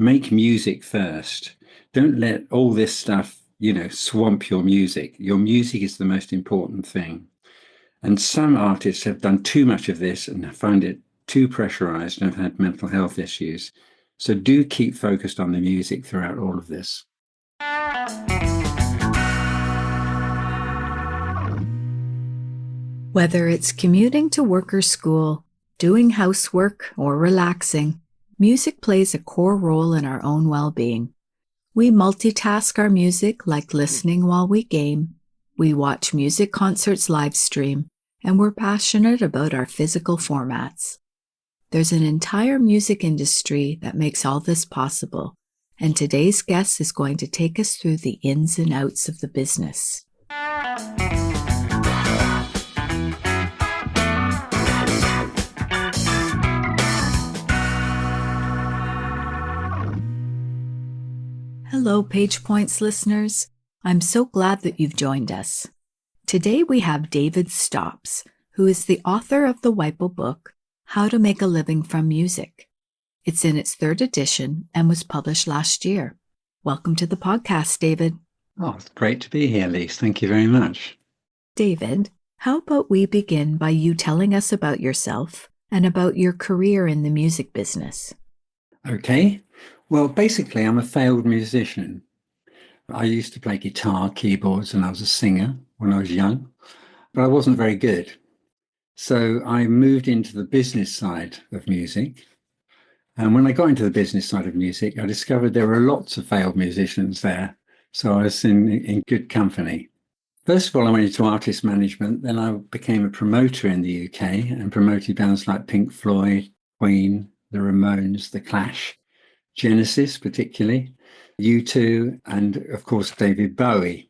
make music first. Don't let all this stuff, swamp your music. Your music is the most important thing. And some artists have done too much of this and find it too pressurized and have had mental health issues. So do keep focused on the music throughout all of this. Whether it's commuting to work or school, doing housework, or relaxing, music plays a core role in our own well-being. We multitask our music like listening while we game, we watch music concerts live stream, and we're passionate about our physical formats. There's an entire music industry that makes all this possible, and today's guest is going to take us through the ins and outs of the business. Hello, Page Points listeners. I'm so glad that you've joined us. Today we have David Stops, who is the author of the WIPO book, How to Make a Living from Music. It's in its 3rd edition and was published last year. Welcome to the podcast, David. Oh, it's great to be here, Lise. Thank you very much. David, how about we begin by you telling us about yourself and about your career in the music business? Okay. Well, basically, I'm a failed musician. I used to play guitar, keyboards, and I was a singer when I was young, but I wasn't very good. So I moved into the business side of music. And when I got into the business side of music, I discovered there were lots of failed musicians there. So I was in good company. First of all, I went into artist management. Then I became a promoter in the UK and promoted bands like Pink Floyd, Queen, the Ramones, The Clash, Genesis particularly, U2, and of course David Bowie.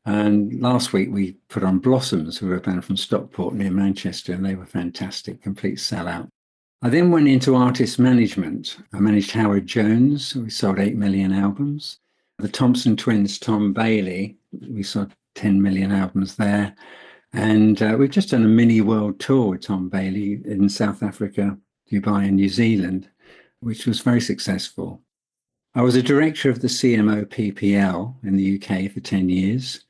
And last week we put on Blossoms, who were a band from Stockport near Manchester, and they were fantastic, complete sellout. I then went into artist management. I managed Howard Jones. We sold 8 million albums. The Thompson twins, Tom Bailey, we sold 10 million albums there. And we've just done a mini world tour with Tom Bailey in South Africa, Dubai and New Zealand, which was very successful. I was a director of the CMO PPL in the UK for 10 years.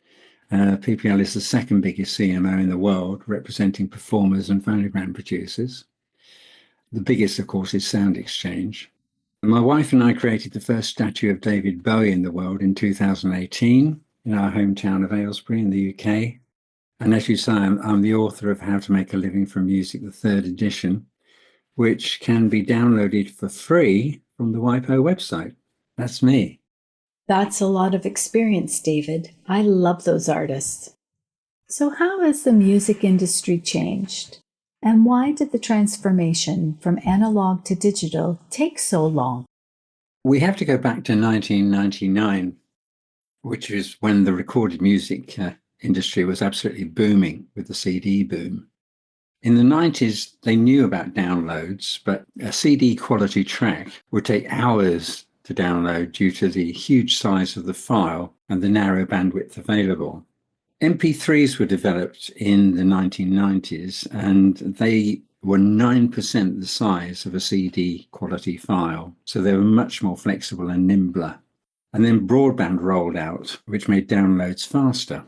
PPL is the 2nd biggest CMO in the world, representing performers and phonogram producers. The biggest, of course, is Sound Exchange. My wife and I created the first statue of David Bowie in the world in 2018 in our hometown of Aylesbury in the UK. And as you say, I'm the author of How to Make a Living from Music, the 3rd edition, which can be downloaded for free from the WIPO website. That's me. That's a lot of experience, David. I love those artists. So how has the music industry changed? And why did the transformation from analog to digital take so long? We have to go back to 1999, which is when the recorded music industry was absolutely booming with the CD boom. In the 90s, they knew about downloads, but a CD quality track would take hours to download due to the huge size of the file and the narrow bandwidth available. MP3s were developed in the 1990s, and they were 9% the size of a CD quality file. So they were much more flexible and nimbler. And then broadband rolled out, which made downloads faster.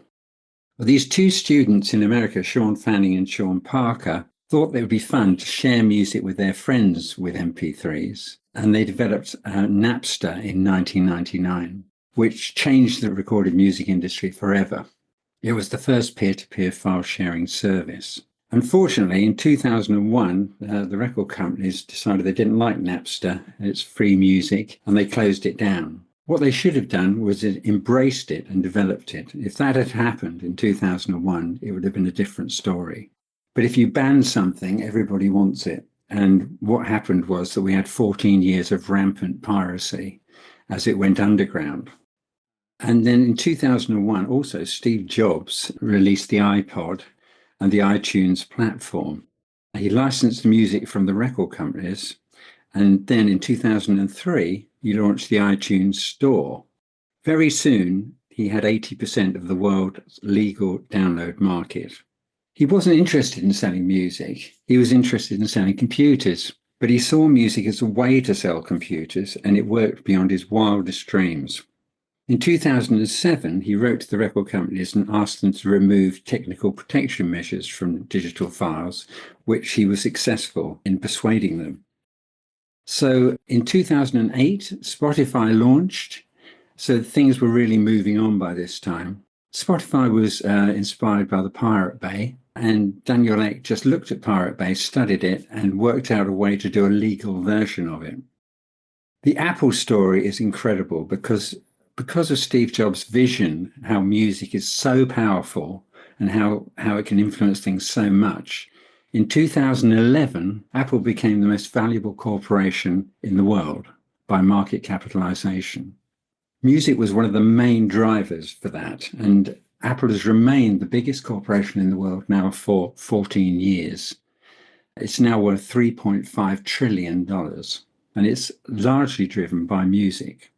Well, these 2 students in America, Sean Fanning and Sean Parker, thought it would be fun to share music with their friends with MP3s. And they developed Napster in 1999, which changed the recorded music industry forever. It was the first peer-to-peer file sharing service. Unfortunately, in 2001, the record companies decided they didn't like Napster, it's free music, and they closed it down. What they should have done was embraced it and developed it. If that had happened in 2001, it would have been a different story. But if you ban something, everybody wants it. And what happened was that we had 14 years of rampant piracy as it went underground. And then in 2001, also, Steve Jobs released the iPod and the iTunes platform. He licensed the music from the record companies. And then in 2003, he launched the iTunes store. Very soon, he had 80% of the world's legal download market. He wasn't interested in selling music. He was interested in selling computers. But he saw music as a way to sell computers, and it worked beyond his wildest dreams. In 2007, he wrote to the record companies and asked them to remove technical protection measures from digital files, which he was successful in persuading them. So in 2008, Spotify launched. So things were really moving on by this time. Spotify was inspired by the Pirate Bay, and Daniel Ek just looked at Pirate Bay, studied it, and worked out a way to do a legal version of it. The Apple story is incredible because of Steve Jobs' vision, how music is so powerful and how it can influence things so much. In 2011, Apple became the most valuable corporation in the world by market capitalization. Music was one of the main drivers for that, and Apple has remained the biggest corporation in the world now for 14 years. It's now worth $3.5 trillion, and it's largely driven by music.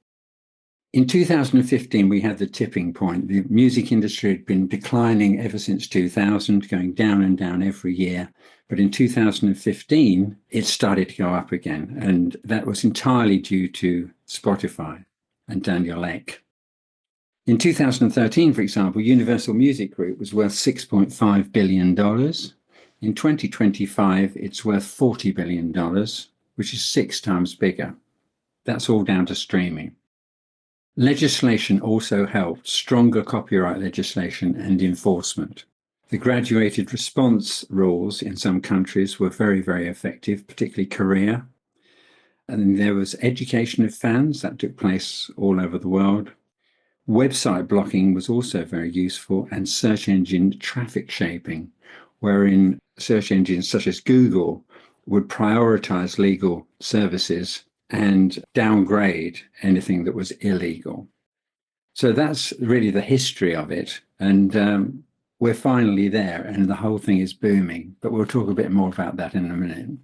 In 2015, we had the tipping point. The music industry had been declining ever since 2000, going down and down every year. But in 2015, it started to go up again, and that was entirely due to Spotify and Daniel Ek. In 2013, for example, Universal Music Group was worth $6.5 billion. In 2025, it's worth $40 billion, which is 6 times bigger. That's all down to streaming. Legislation also helped, stronger copyright legislation and enforcement. The graduated response rules in some countries were very, very effective, particularly Korea. And there was education of fans that took place all over the world. Website blocking was also very useful, and search engine traffic shaping, wherein search engines such as Google would prioritize legal services and downgrade anything that was illegal. So that's really the history of it. And we're finally there, and the whole thing is booming. But we'll talk a bit more about that in a minute.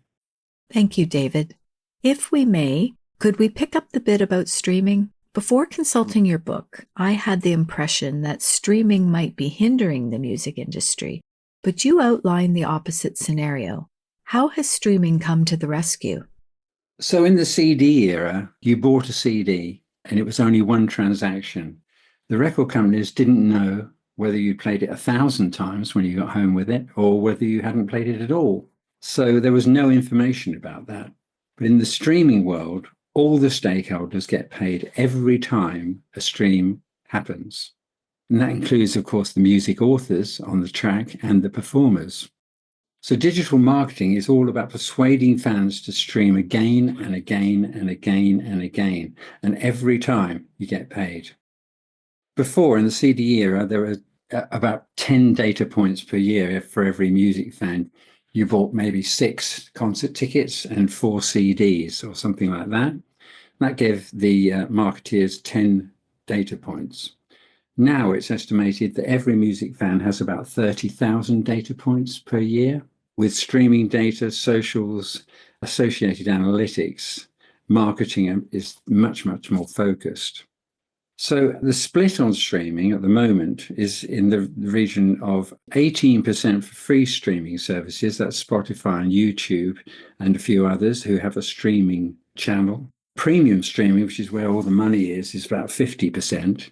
Thank you, David. If we may, could we pick up the bit about streaming? Before consulting your book, I had the impression that streaming might be hindering the music industry, but you outline the opposite scenario. How has streaming come to the rescue? So in the CD era, you bought a CD and it was only one transaction. The record companies didn't know whether you played it 1,000 times when you got home with it or whether you hadn't played it at all. So there was no information about that. But in the streaming world, all the stakeholders get paid every time a stream happens. And that includes, of course, the music authors on the track and the performers. So digital marketing is all about persuading fans to stream again and again and again and again. And every time you get paid. Before, in the CD era, there were about 10 data points per year for every music fan. You bought maybe 6 concert tickets and 4 CDs or something like that. That gave the marketeers 10 data points. Now it's estimated that every music fan has about 30,000 data points per year. With streaming data, socials, associated analytics, marketing is much, much more focused. So the split on streaming at the moment is in the region of 18% for free streaming services. That's Spotify and YouTube and a few others who have a streaming channel. Premium streaming, which is where all the money is about 50%.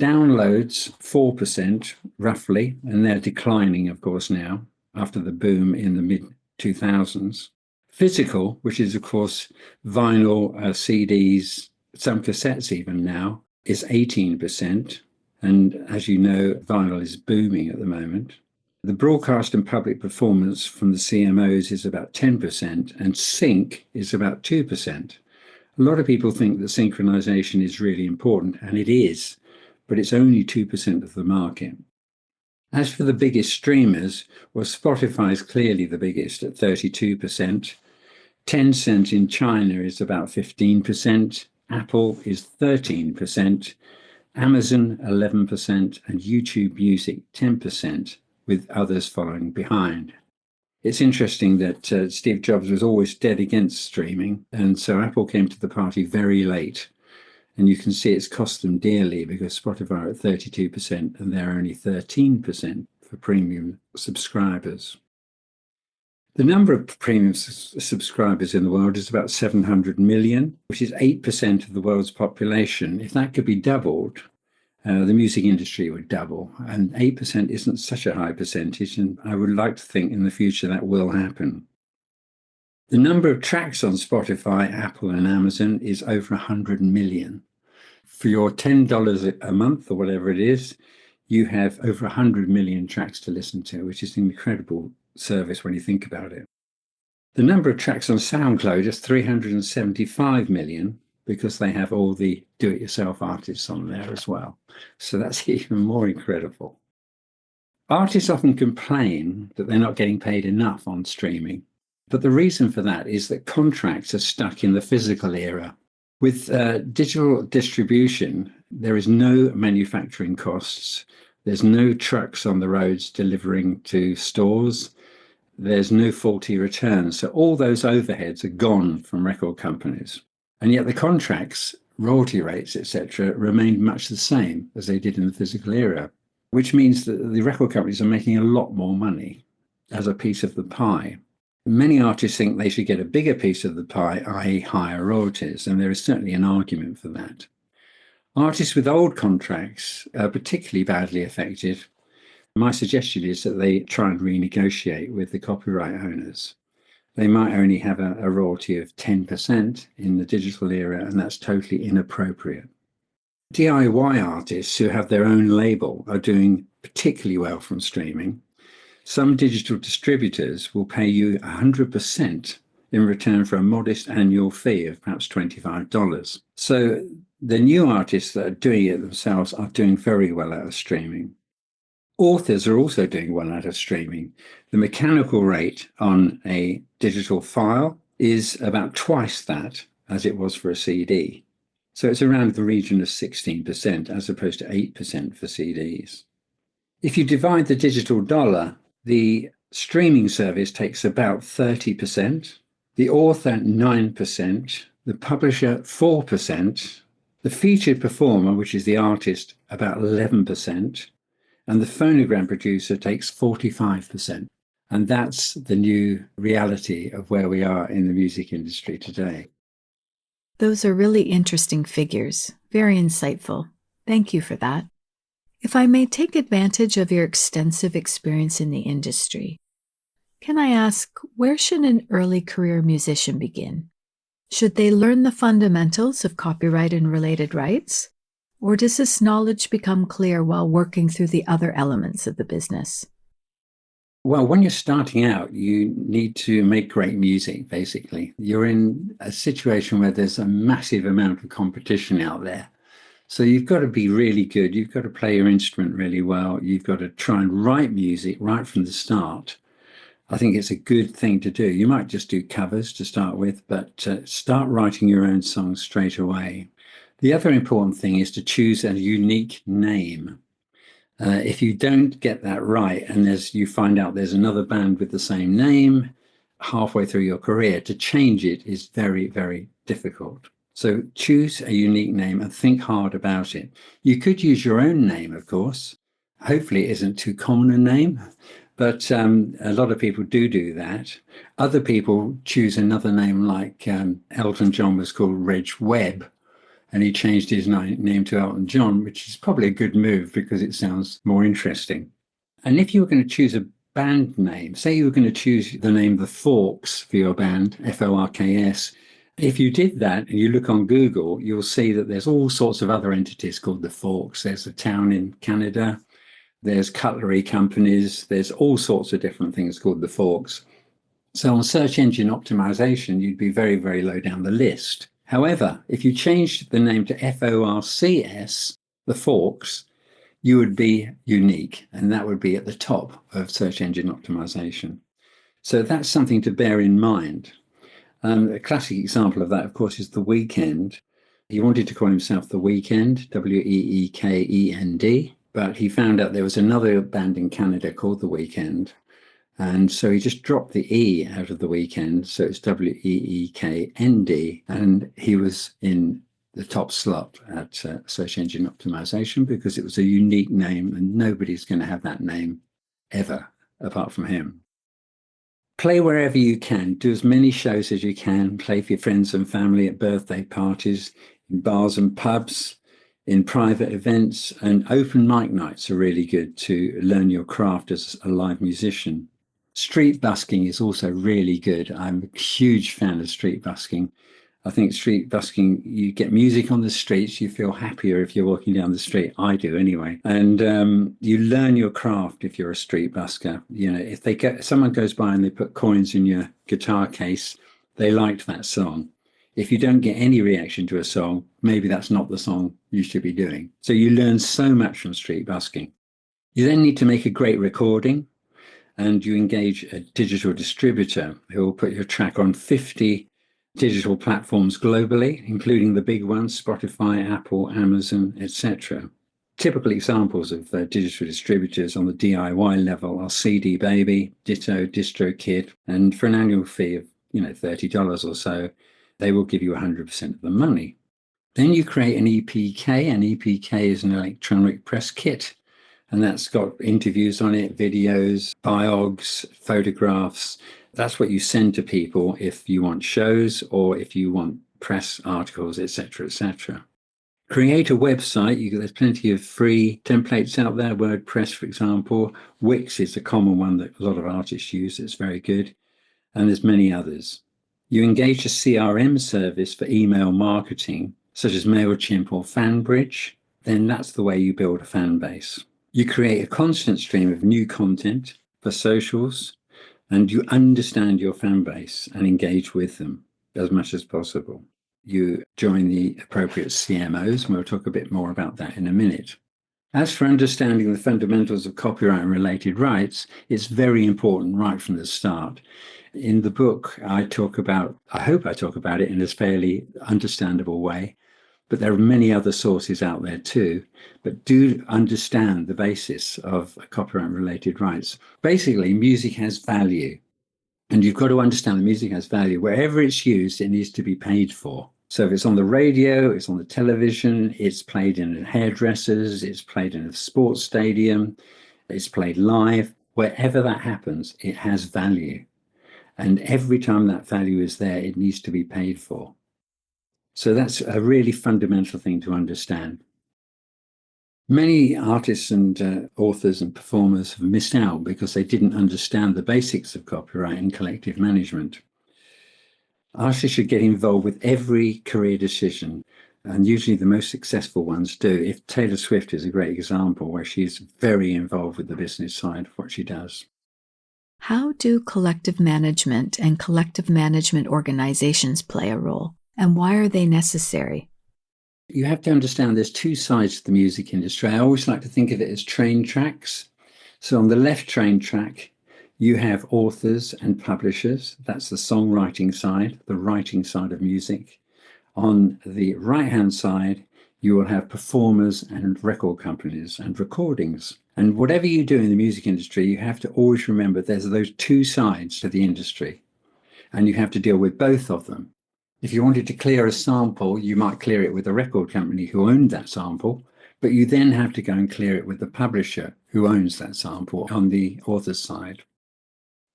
Downloads, 4%, roughly, and they're declining, of course, now after the boom in the mid-2000s. Physical, which is, of course, vinyl, CDs, some cassettes even now, is 18%. And as you know, vinyl is booming at the moment. The broadcast and public performance from the CMOs is about 10%, and sync is about 2%. A lot of people think that synchronization is really important, and it is, but it's only 2% of the market. As for the biggest streamers, well, Spotify is clearly the biggest at 32%. Tencent in China is about 15%. Apple is 13%. Amazon 11%, and YouTube Music 10%, with others following behind. It's interesting that Steve Jobs was always dead against streaming, and so Apple came to the party very late. And you can see it's cost them dearly because Spotify are at 32% and they're only 13% for premium subscribers. The number of premium subscribers in the world is about 700 million, which is 8% of the world's population. If that could be doubled, the music industry would double. And 8% isn't such a high percentage. And I would like to think in the future that will happen. The number of tracks on Spotify, Apple, and Amazon is over 100 million. For your $10 a month or whatever it is, you have over 100 million tracks to listen to, which is an incredible service when you think about it. The number of tracks on SoundCloud is 375 million because they have all the do-it-yourself artists on there as well. So that's even more incredible. Artists often complain that they're not getting paid enough on streaming. But the reason for that is that contracts are stuck in the physical era. With digital distribution, there is no manufacturing costs. There's no trucks on the roads delivering to stores. There's no faulty returns. So all those overheads are gone from record companies. And yet the contracts, royalty rates, etc., remained much the same as they did in the physical era, which means that the record companies are making a lot more money as a piece of the pie. Many artists think they should get a bigger piece of the pie, i.e. higher royalties, and there is certainly an argument for that. Artists with old contracts are particularly badly affected. My suggestion is that they try and renegotiate with the copyright owners. They might only have a royalty of 10% in the digital era, and that's totally inappropriate. DIY artists who have their own label are doing particularly well from streaming. Some digital distributors will pay you 100% in return for a modest annual fee of perhaps $25. So the new artists that are doing it themselves are doing very well out of streaming. Authors are also doing well out of streaming. The mechanical rate on a digital file is about twice that as it was for a CD. So it's around the region of 16% as opposed to 8% for CDs. If you divide the digital dollar, the streaming service takes about 30%, the author 9%, the publisher 4%, the featured performer, which is the artist, about 11%, and the phonogram producer takes 45%. And that's the new reality of where we are in the music industry today. Those are really interesting figures, very insightful. Thank you for that. If I may take advantage of your extensive experience in the industry, can I ask, where should an early career musician begin? Should they learn the fundamentals of copyright and related rights? Or does this knowledge become clear while working through the other elements of the business? Well, when you're starting out, you need to make great music, basically. You're in a situation where there's a massive amount of competition out there. So you've got to be really good. You've got to play your instrument really well. You've got to try and write music right from the start. I think it's a good thing to do. You might just do covers to start with, but start writing your own songs straight away. The other important thing is to choose a unique name. If you don't get that right, and you find out there's another band with the same name halfway through your career, to change it is very, very difficult. So choose a unique name and think hard about it. You could use your own name, of course. Hopefully it isn't too common a name, but a lot of people do that. Other people choose another name, like Elton John was called Reg Webb, and he changed his name to Elton John, which is probably a good move because it sounds more interesting. And if you were going to choose a band name, say you were going to choose the name The Forks for your band, Forks, if you did that and you look on Google, you'll see that there's all sorts of other entities called The Forks. There's a town in Canada, there's cutlery companies, there's all sorts of different things called The Forks. So on search engine optimization, you'd be very, very low down the list. However, if you changed the name to FORCS, The Forks, you would be unique, and that would be at the top of search engine optimization. So that's something to bear in mind. A classic example of that, of course, is The Weeknd. He wanted to call himself The Weeknd, Weekend, but he found out there was another band in Canada called The Weeknd. And so he just dropped the E out of The Weeknd, so it's Weeknd, and he was in the top slot at search engine optimization because it was a unique name and nobody's going to have that name ever apart from him. Play wherever you can. Do as many shows as you can. Play for your friends and family at birthday parties, in bars and pubs, in private events, and open mic nights are really good to learn your craft as a live musician. Street busking is also really good. I'm a huge fan of street busking. I think street busking, you get music on the streets, you feel happier if you're walking down the street. I do anyway. And you learn your craft if you're a street busker. You know, if someone goes by and they put coins in your guitar case, they liked that song. If you don't get any reaction to a song, maybe that's not the song you should be doing. So you learn so much from street busking. You then need to make a great recording, and you engage a digital distributor who will put your track on 50 digital platforms globally, including the big ones, Spotify, Apple, Amazon, etc. Typical examples of digital distributors on the DIY level are CD Baby, Ditto, DistroKid, and for an annual fee of $30 or so, they will give you 100% of the money. Then you create an EPK. An EPK is an electronic press kit, and that's got interviews on it, videos, biogs, photographs. That's what you send to people if you want shows or if you want press articles, etc., etc. Create a website. There's plenty of free templates out there. WordPress, for example. Wix is a common one that a lot of artists use. It's very good. And there's many others. You engage a CRM service for email marketing, such as MailChimp or FanBridge. Then that's the way you build a fan base. You create a constant stream of new content for socials, and you understand your fan base and engage with them as much as possible. You join the appropriate CMOs, and we'll talk a bit more about that in a minute. As for understanding the fundamentals of copyright and related rights, it's very important right from the start. In the book, I hope I talk about it in a fairly understandable way, but there are many other sources out there too. But do understand the basis of copyright related rights. Basically, music has value. And you've got to understand that music has value. Wherever it's used, it needs to be paid for. So if it's on the radio, it's on the television, it's played in hairdressers, it's played in a sports stadium, it's played live, wherever that happens, it has value. And every time that value is there, it needs to be paid for. So that's a really fundamental thing to understand. Many artists and authors and performers have missed out because they didn't understand the basics of copyright and collective management. Artists should get involved with every career decision, and usually the most successful ones do. If Taylor Swift is a great example where she's very involved with the business side of what she does. How do collective management and collective management organizations play a role, and why are they necessary? You have to understand there's two sides to the music industry. I always like to think of it as train tracks. So on the left train track, you have authors and publishers. That's the songwriting side, the writing side of music. On the right-hand side, you will have performers and record companies and recordings. And whatever you do in the music industry, you have to always remember there's those two sides to the industry, and you have to deal with both of them. If you wanted to clear a sample, you might clear it with a record company who owned that sample, but you then have to go and clear it with the publisher who owns that sample on the author's side.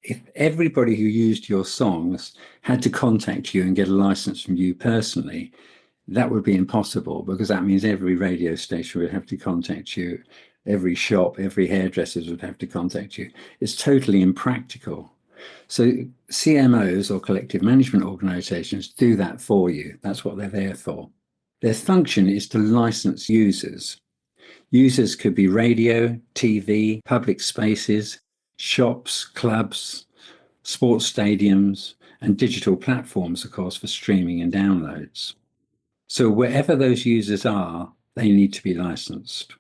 If everybody who used your songs had to contact you and get a license from you personally, that would be impossible, because that means every radio station would have to contact you, every shop, every hairdresser would have to contact you. It's totally impractical. So CMOs, or collective management organizations, do that for you. That's what they're there for. Their function is to license users. Users could be radio, TV, public spaces, shops, clubs, sports stadiums, and digital platforms, of course, for streaming and downloads. So wherever those users are, they need to be licensed.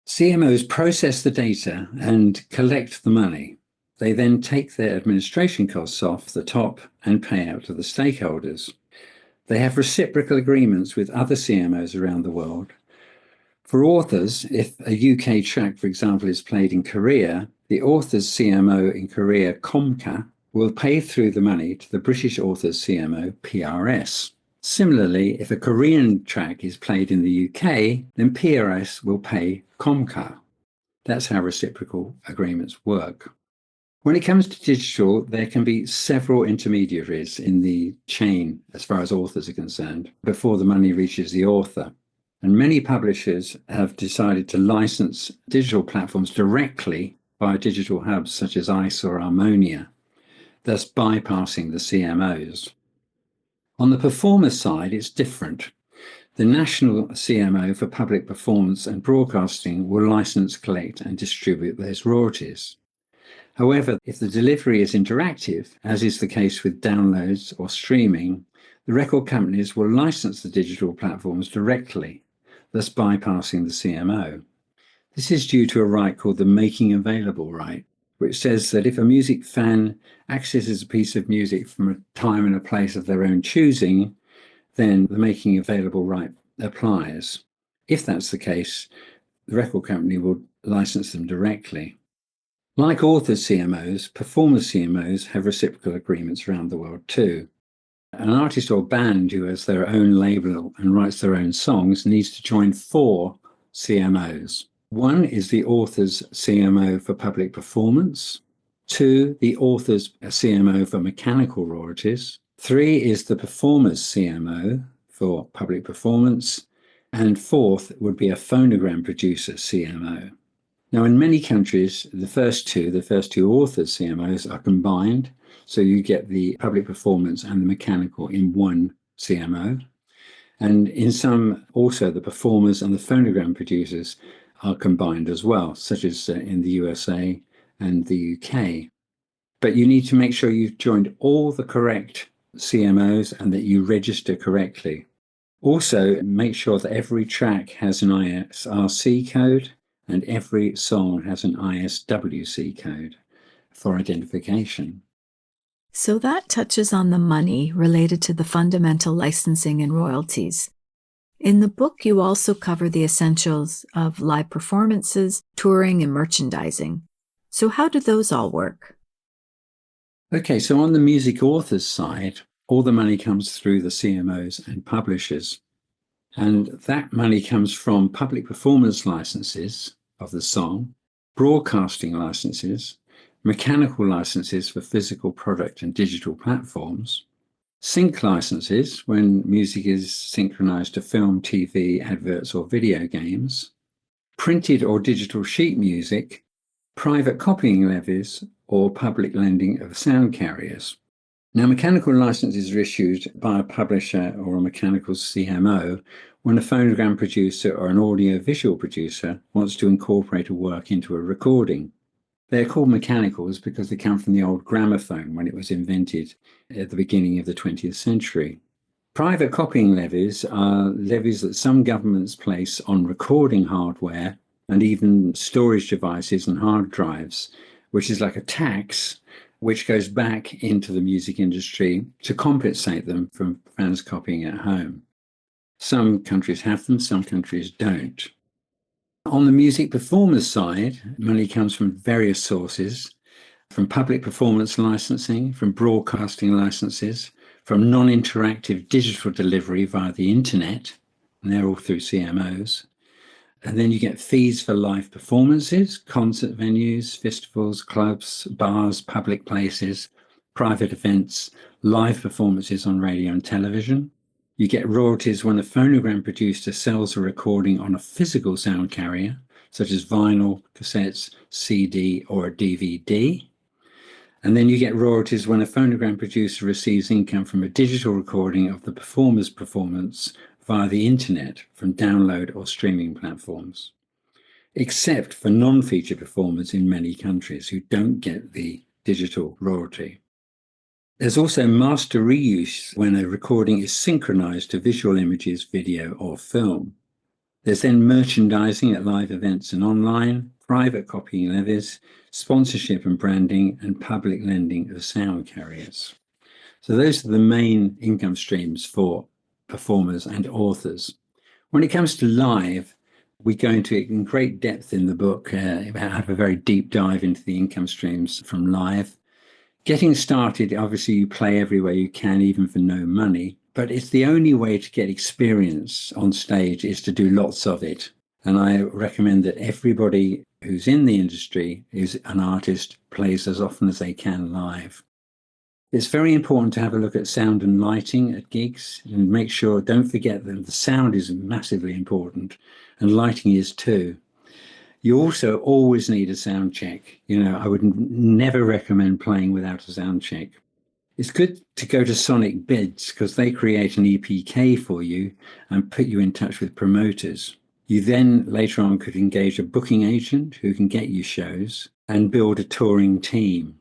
CMOs process the data and collect the money. They then take their administration costs off the top and pay out to the stakeholders. They have reciprocal agreements with other CMOs around the world. For authors, if a UK track, for example, is played in Korea, the author's CMO in Korea, Comca, will pay through the money to the British author's CMO, PRS. Similarly, if a Korean track is played in the UK, then PRS will pay Comca. That's how reciprocal agreements work. When it comes to digital, there can be several intermediaries in the chain as far as authors are concerned before the money reaches the author. And many publishers have decided to license digital platforms directly via digital hubs such as ICE or Harmonia, thus bypassing the CMOs. On the performer side, it's different. The national CMO for public performance and broadcasting will license, collect, and distribute those royalties. However, if the delivery is interactive, as is the case with downloads or streaming, the record companies will license the digital platforms directly, thus bypassing the CMO. This is due to a right called the making available right, which says that if a music fan accesses a piece of music from a time and a place of their own choosing, then the making available right applies. If that's the case, the record company will license them directly. Like author CMOs, performer CMOs have reciprocal agreements around the world too. An artist or band who has their own label and writes their own songs needs to join 4 CMOs. One is the author's CMO for public performance. 2, the author's CMO for mechanical royalties. 3 is the performer's CMO for public performance. And 4th would be a phonogram producer CMO. Now, in many countries, the first two authors CMOs are combined. So you get the public performance and the mechanical in one CMO. And in some, also the performers and the phonogram producers are combined as well, such as in the USA and the UK. But you need to make sure you've joined all the correct CMOs and that you register correctly. Also, make sure that every track has an ISRC code and every song has an ISWC code for identification. So that touches on the money related to the fundamental licensing and royalties. In the book, you also cover the essentials of live performances, touring, and merchandising. So how do those all work? Okay, so on the music authors side, all the money comes through the CMOs and publishers. And that money comes from public performance licenses of the song, broadcasting licenses, mechanical licenses for physical product and digital platforms, sync licenses when music is synchronized to film, TV, adverts, or video games, printed or digital sheet music, private copying levies, or public lending of sound carriers. Now, mechanical licenses are issued by a publisher or a mechanical CMO when a phonogram producer or an audio-visual producer wants to incorporate a work into a recording. They're called mechanicals because they come from the old gramophone when it was invented at the beginning of the 20th century. Private copying levies are levies that some governments place on recording hardware and even storage devices and hard drives, which is like a tax which goes back into the music industry to compensate them from fans copying at home. Some countries have them, some countries don't. On the music performers side, money comes from various sources, from public performance licensing, from broadcasting licenses, from non-interactive digital delivery via the internet, and they're all through CMOs. And then you get fees for live performances, concert venues, festivals, clubs, bars, public places, private events, live performances on radio and television. You get royalties when a phonogram producer sells a recording on a physical sound carrier, such as vinyl, cassettes, CD, or a DVD. And then you get royalties when a phonogram producer receives income from a digital recording of the performer's performance via the internet from download or streaming platforms, except for non-feature performers in many countries who don't get the digital royalty. There's also master reuse when a recording is synchronized to visual images, video, or film. There's then merchandising at live events and online, private copying levies, sponsorship and branding, and public lending of sound carriers. So those are the main income streams for performers and authors. When it comes to live, we go into it in great depth in the book, have a very deep dive into the income streams from live. Getting started, obviously you play everywhere you can, even for no money, but it's the only way to get experience on stage is to do lots of it. And I recommend that everybody who's in the industry, is an artist, plays as often as they can live. It's very important to have a look at sound and lighting at gigs and make sure, don't forget that the sound is massively important and lighting is too. You also always need a sound check. I would never recommend playing without a sound check. It's good to go to Sonic Bids because they create an EPK for you and put you in touch with promoters. You then later on could engage a booking agent who can get you shows and build a touring team.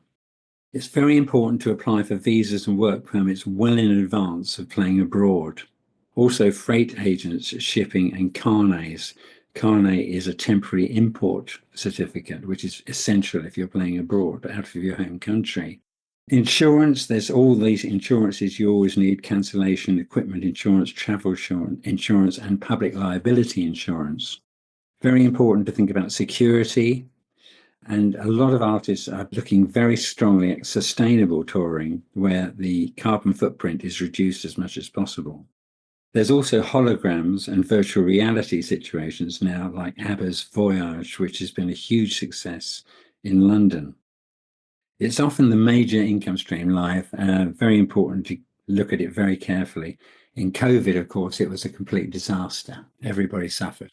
It's very important to apply for visas and work permits well in advance of playing abroad. Also, freight agents, shipping, and carnets. Carnet is a temporary import certificate, which is essential if you're playing abroad, out of your home country. Insurance, there's all these insurances you always need: cancellation, equipment insurance, travel insurance, and public liability insurance. Very important to think about security. And a lot of artists are looking very strongly at sustainable touring, where the carbon footprint is reduced as much as possible. There's also holograms and virtual reality situations now, like ABBA's Voyage, which has been a huge success in London. It's often the major income stream live, very important to look at it very carefully. In COVID, of course, it was a complete disaster. Everybody suffered.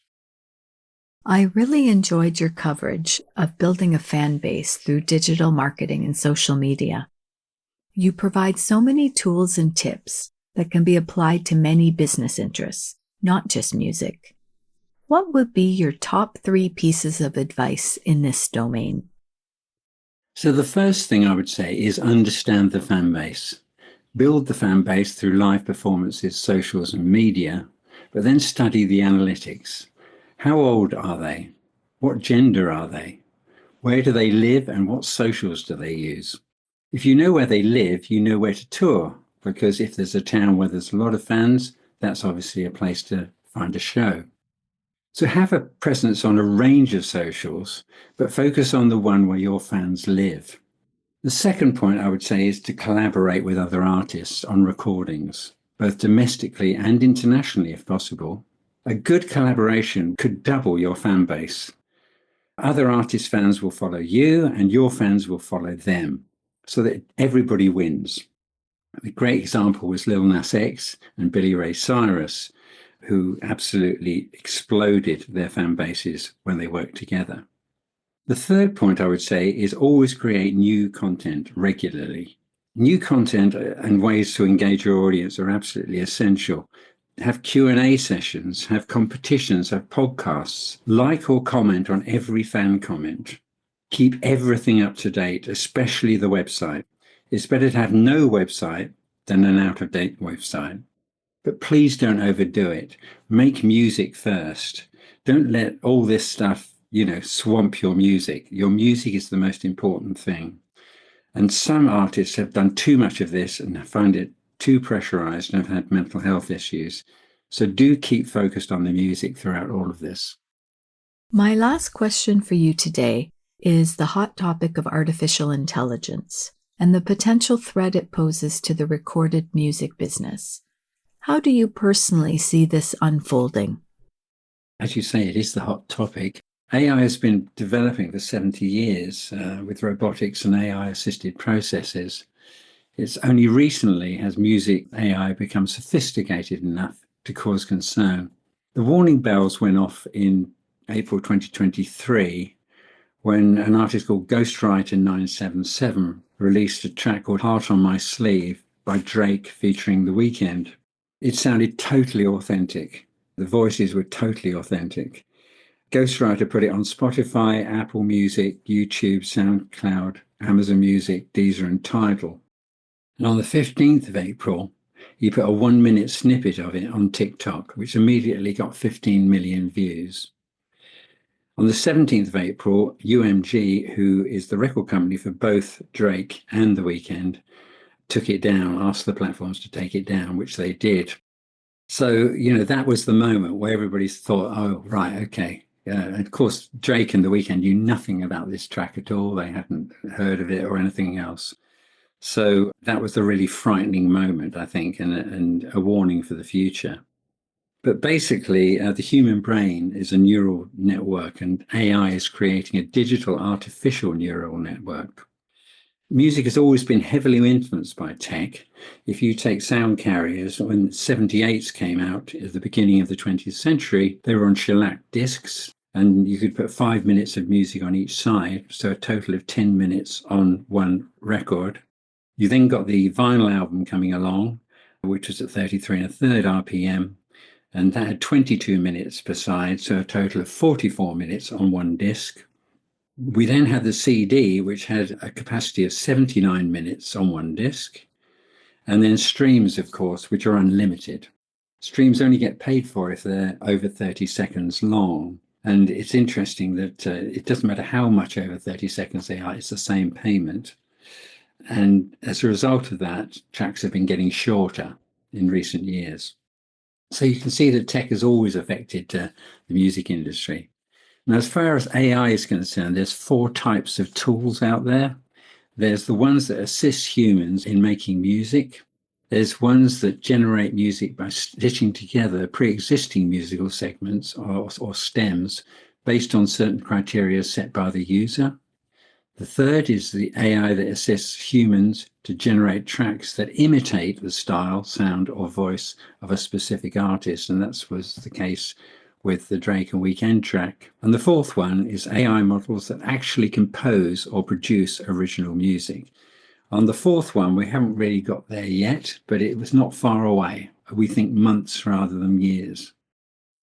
I really enjoyed your coverage of building a fan base through digital marketing and social media. You provide so many tools and tips that can be applied to many business interests, not just music. What would be your top 3 pieces of advice in this domain? So the first thing I would say is understand the fan base. Build the fan base through live performances, socials, and media, but then study the analytics. How old are they? What gender are they? Where do they live and what socials do they use? If you know where they live, you know where to tour, because if there's a town where there's a lot of fans, that's obviously a place to find a show. So have a presence on a range of socials, but focus on the one where your fans live. The second point I would say is to collaborate with other artists on recordings, both domestically and internationally if possible. A good collaboration could double your fan base. Other artists' fans will follow you and your fans will follow them, so that everybody wins. A great example was Lil Nas X and Billy Ray Cyrus, who absolutely exploded their fan bases when they worked together. The third point I would say is always create new content regularly. New content and ways to engage your audience are absolutely essential. Have Q&A sessions, have competitions, have podcasts, like or comment on every fan comment. Keep everything up to date, especially the website. It's better to have no website than an out-of-date website. But please don't overdo it. Make music first. Don't let all this stuff, swamp your music. Your music is the most important thing. And some artists have done too much of this and find it too pressurized and have had mental health issues. So do keep focused on the music throughout all of this. My last question for you today is the hot topic of artificial intelligence and the potential threat it poses to the recorded music business. How do you personally see this unfolding? As you say, it is the hot topic. AI has been developing for 70 years with robotics and AI-assisted processes. It's only recently has music AI become sophisticated enough to cause concern. The warning bells went off in April 2023 when an artist called Ghostwriter 977 released a track called Heart on My Sleeve by Drake featuring The Weeknd. It sounded totally authentic. The voices were totally authentic. Ghostwriter put it on Spotify, Apple Music, YouTube, SoundCloud, Amazon Music, Deezer, and Tidal. And on the 15th of April, he put a 1-minute snippet of it on TikTok, which immediately got 15 million views. On the 17th of April, UMG, who is the record company for both Drake and The Weeknd, took it down, asked the platforms to take it down, which they did. So, that was the moment where everybody thought, oh, right, okay. And of course, Drake and The Weeknd knew nothing about this track at all. They hadn't heard of it or anything else. So that was a really frightening moment, I think, and a warning for the future. But basically, the human brain is a neural network, and AI is creating a digital artificial neural network. Music has always been heavily influenced by tech. If you take sound carriers, when 78s came out at the beginning of the 20th century, they were on shellac discs, and you could put 5 minutes of music on each side, so a total of 10 minutes on one record. You then got the vinyl album coming along, which was at 33 1/3 RPM, and that had 22 minutes per side, so a total of 44 minutes on one disc. We then had the CD, which had a capacity of 79 minutes on one disc, and then streams, of course, which are unlimited. Streams only get paid for if they're over 30 seconds long. And it's interesting that it doesn't matter how much over 30 seconds they are, it's the same payment. And as a result of that, tracks have been getting shorter in recent years. So you can see that tech has always affected the music industry. Now, as far as AI is concerned, there's 4 types of tools out there. There's the ones that assist humans in making music. There's ones that generate music by stitching together pre-existing musical segments or stems based on certain criteria set by the user. The third is the AI that assists humans to generate tracks that imitate the style, sound, or voice of a specific artist, and that was the case with the Drake and Weekend track. And the fourth one is AI models that actually compose or produce original music. On the fourth one, we haven't really got there yet, but it was not far away. We think months rather than years.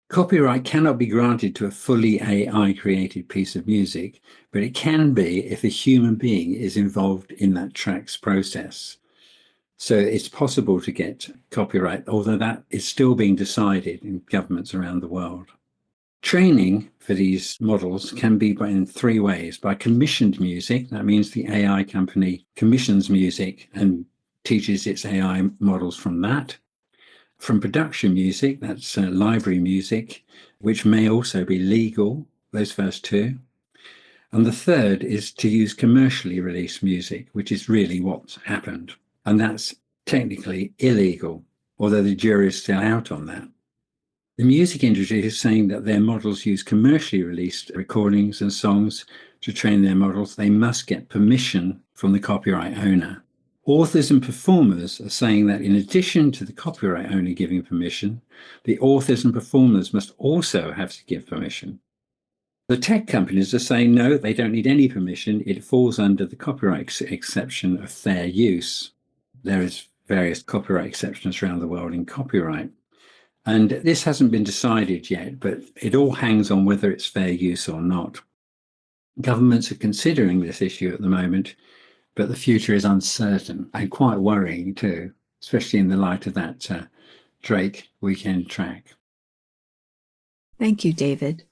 Copyright cannot be granted to a fully AI-created piece of music, but it can be if a human being is involved in that track's process. So it's possible to get copyright, although that is still being decided in governments around the world. Training for these models can be in 3 ways. By commissioned music, that means the AI company commissions music and teaches its AI models from that. From production music, that's library music, which may also be legal, those first 2. And the third is to use commercially released music, which is really what's happened. And that's technically illegal, although the jury is still out on that. The music industry is saying that their models use commercially released recordings and songs to train their models. They must get permission from the copyright owner. Authors and performers are saying that in addition to the copyright owner giving permission, the authors and performers must also have to give permission. The tech companies are saying no, they don't need any permission. It falls under the copyright exception of fair use. There is various copyright exceptions around the world in copyright. And this hasn't been decided yet, but it all hangs on whether it's fair use or not. Governments are considering this issue at the moment, but the future is uncertain and quite worrying too, especially in the light of that Drake Weekend track. Thank you, David.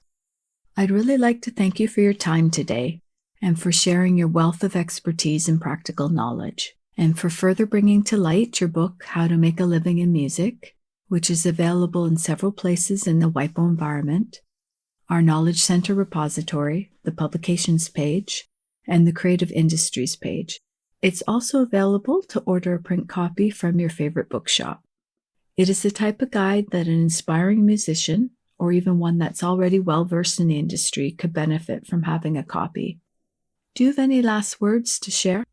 I'd really like to thank you for your time today and for sharing your wealth of expertise and practical knowledge, and for further bringing to light your book, How to Make a Living in Music, which is available in several places in the WIPO environment, our Knowledge Center repository, the publications page, and the Creative Industries page. It's also available to order a print copy from your favorite bookshop. It is the type of guide that an inspiring musician, or even one that's already well-versed in the industry, could benefit from having a copy. Do you have any last words to share?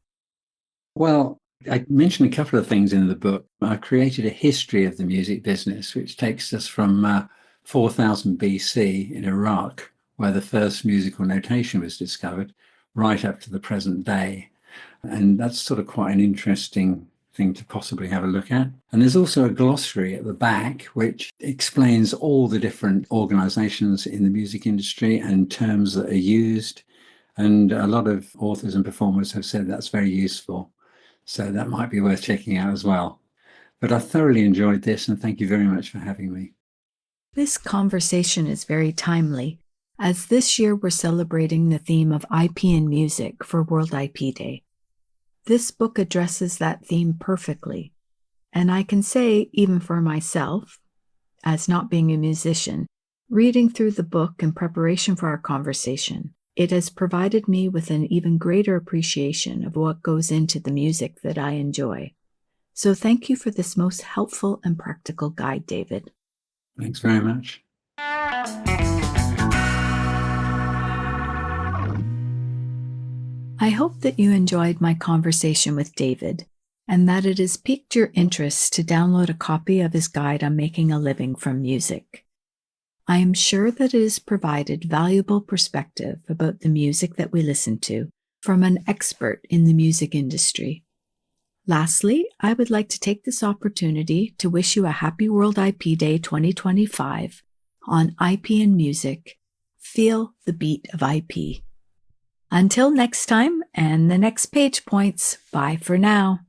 Well, I mentioned a couple of things in the book. I created a history of the music business, which takes us from 4000 BC in Iraq, where the first musical notation was discovered, right up to the present day. And that's sort of quite an interesting thing to possibly have a look at. And there's also a glossary at the back, which explains all the different organizations in the music industry and terms that are used. And a lot of authors and performers have said that's very useful. So that might be worth checking out as well. But I thoroughly enjoyed this, and thank you very much for having me. This conversation is very timely, as this year we're celebrating the theme of IP in music for World IP Day. This book addresses that theme perfectly, and I can say, even for myself, as not being a musician, reading through the book in preparation for our conversation, it has provided me with an even greater appreciation of what goes into the music that I enjoy. So thank you for this most helpful and practical guide, David. Thanks very much. I hope that you enjoyed my conversation with David and that it has piqued your interest to download a copy of his guide on making a living from music. I am sure that it has provided valuable perspective about the music that we listen to from an expert in the music industry. Lastly, I would like to take this opportunity to wish you a happy World IP Day 2025 on IP and Music. Feel the beat of IP. Until next time and the next page points, bye for now.